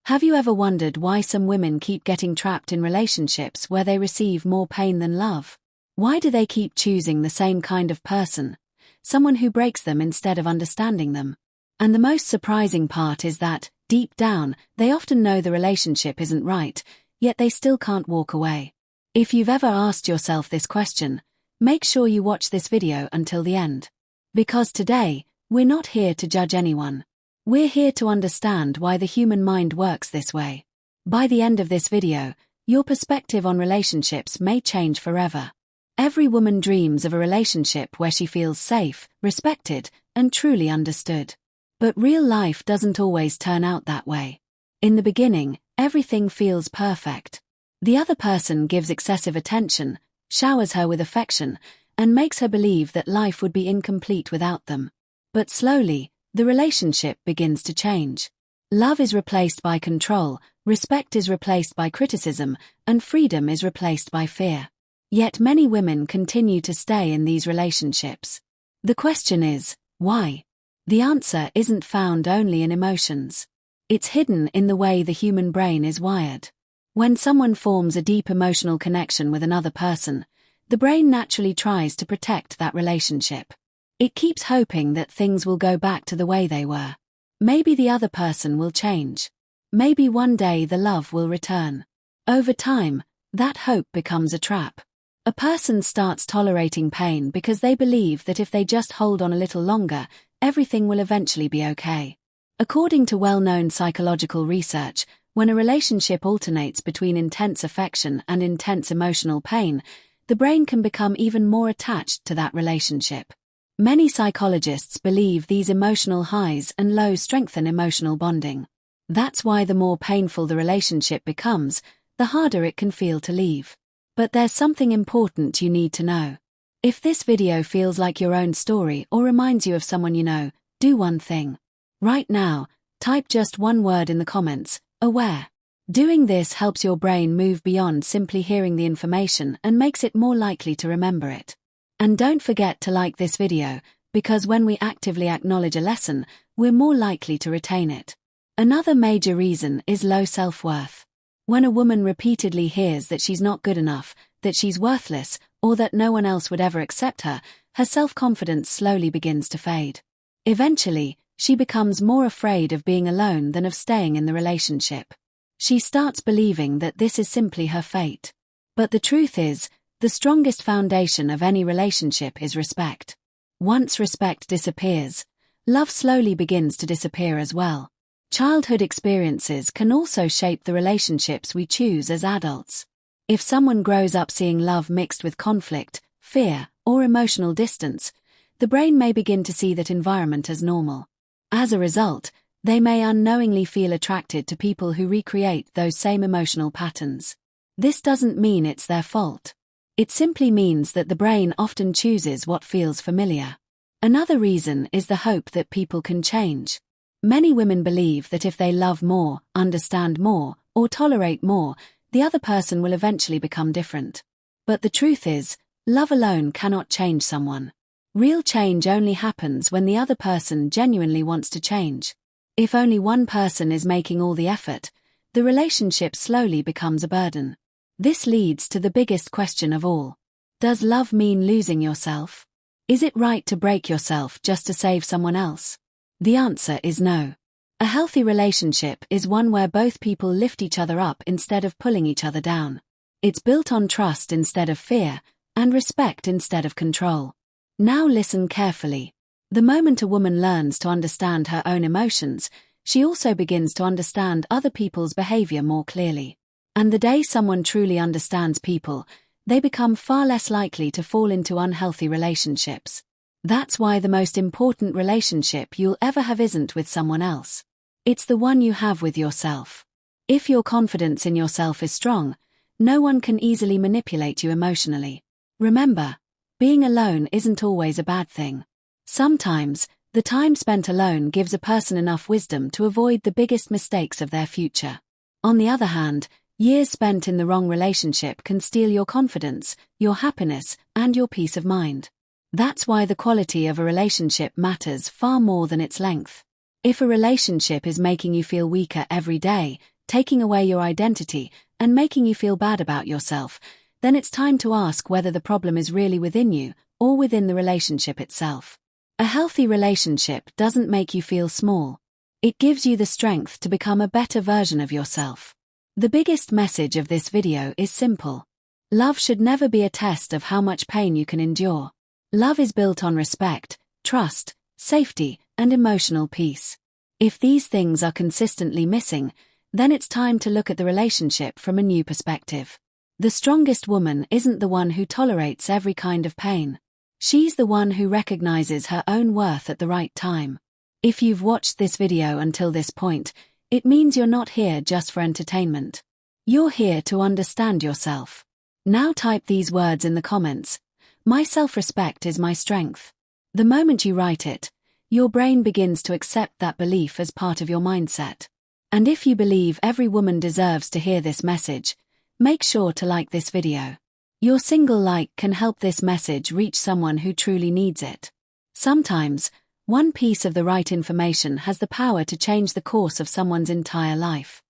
Have you ever wondered why some women keep getting trapped in relationships where they receive more pain than love? Why do they keep choosing the same kind of person, someone who breaks them instead of understanding them? And the most surprising part is that, deep down, they often know the relationship isn't right, yet they still can't walk away. If you've ever asked yourself this question, make sure you watch this video until the end. Because today, we're not here to judge anyone. We're here to understand why the human mind works this way. By the end of this video, your perspective on relationships may change forever. Every woman dreams of a relationship where she feels safe, respected, and truly understood. But real life doesn't always turn out that way. In the beginning, everything feels perfect. The other person gives excessive attention, showers her with affection, and makes her believe that life would be incomplete without them. But slowly, the relationship begins to change. Love is replaced by control, respect is replaced by criticism, and freedom is replaced by fear. Yet many women continue to stay in these relationships. The question is, why? The answer isn't found only in emotions. It's hidden in the way the human brain is wired. When someone forms a deep emotional connection with another person, the brain naturally tries to protect that relationship. It keeps hoping that things will go back to the way they were. Maybe the other person will change. Maybe one day the love will return. Over time, that hope becomes a trap. A person starts tolerating pain because they believe that if they just hold on a little longer, everything will eventually be okay. According to well-known psychological research, when a relationship alternates between intense affection and intense emotional pain, the brain can become even more attached to that relationship. Many psychologists believe these emotional highs and lows strengthen emotional bonding. That's why the more painful the relationship becomes, the harder it can feel to leave. But there's something important you need to know. If this video feels like your own story or reminds you of someone you know, do one thing. Right now, type just one word in the comments, aware. Doing this helps your brain move beyond simply hearing the information and makes it more likely to remember it. And don't forget to like this video, because when we actively acknowledge a lesson, we're more likely to retain it. Another major reason is low self-worth. When a woman repeatedly hears that she's not good enough, that she's worthless, or that no one else would ever accept her, her self-confidence slowly begins to fade. Eventually, she becomes more afraid of being alone than of staying in the relationship. She starts believing that this is simply her fate. But the truth is, the strongest foundation of any relationship is respect. Once respect disappears, love slowly begins to disappear as well. Childhood experiences can also shape the relationships we choose as adults. If someone grows up seeing love mixed with conflict, fear, or emotional distance, the brain may begin to see that environment as normal. As a result, they may unknowingly feel attracted to people who recreate those same emotional patterns. This doesn't mean it's their fault. It simply means that the brain often chooses what feels familiar. Another reason is the hope that people can change. Many women believe that if they love more, understand more, or tolerate more, the other person will eventually become different. But the truth is, love alone cannot change someone. Real change only happens when the other person genuinely wants to change. If only one person is making all the effort, the relationship slowly becomes a burden. This leads to the biggest question of all. Does love mean losing yourself? Is it right to break yourself just to save someone else? The answer is no. A healthy relationship is one where both people lift each other up instead of pulling each other down. It's built on trust instead of fear, and respect instead of control. Now listen carefully. The moment a woman learns to understand her own emotions, she also begins to understand other people's behavior more clearly. And the day someone truly understands people, they become far less likely to fall into unhealthy relationships. That's why the most important relationship you'll ever have isn't with someone else. It's the one you have with yourself. If your confidence in yourself is strong, no one can easily manipulate you emotionally. Remember, being alone isn't always a bad thing. Sometimes, the time spent alone gives a person enough wisdom to avoid the biggest mistakes of their future. On the other hand, years spent in the wrong relationship can steal your confidence, your happiness, and your peace of mind. That's why the quality of a relationship matters far more than its length. If a relationship is making you feel weaker every day, taking away your identity and making you feel bad about yourself, then it's time to ask whether the problem is really within you or within the relationship itself. A healthy relationship doesn't make you feel small. It gives you the strength to become a better version of yourself. The biggest message of this video is simple. Love should never be a test of how much pain you can endure. Love is built on respect, trust, safety, and emotional peace. If these things are consistently missing, then it's time to look at the relationship from a new perspective. The strongest woman isn't the one who tolerates every kind of pain. She's the one who recognizes her own worth at the right time. If you've watched this video until this point, it means you're not here just for entertainment. You're here to understand yourself. Now type these words in the comments. My self-respect is my strength. The moment you write it, your brain begins to accept that belief as part of your mindset. And if you believe every woman deserves to hear this message, make sure to like this video. Your single like can help this message reach someone who truly needs it. Sometimes, one piece of the right information has the power to change the course of someone's entire life.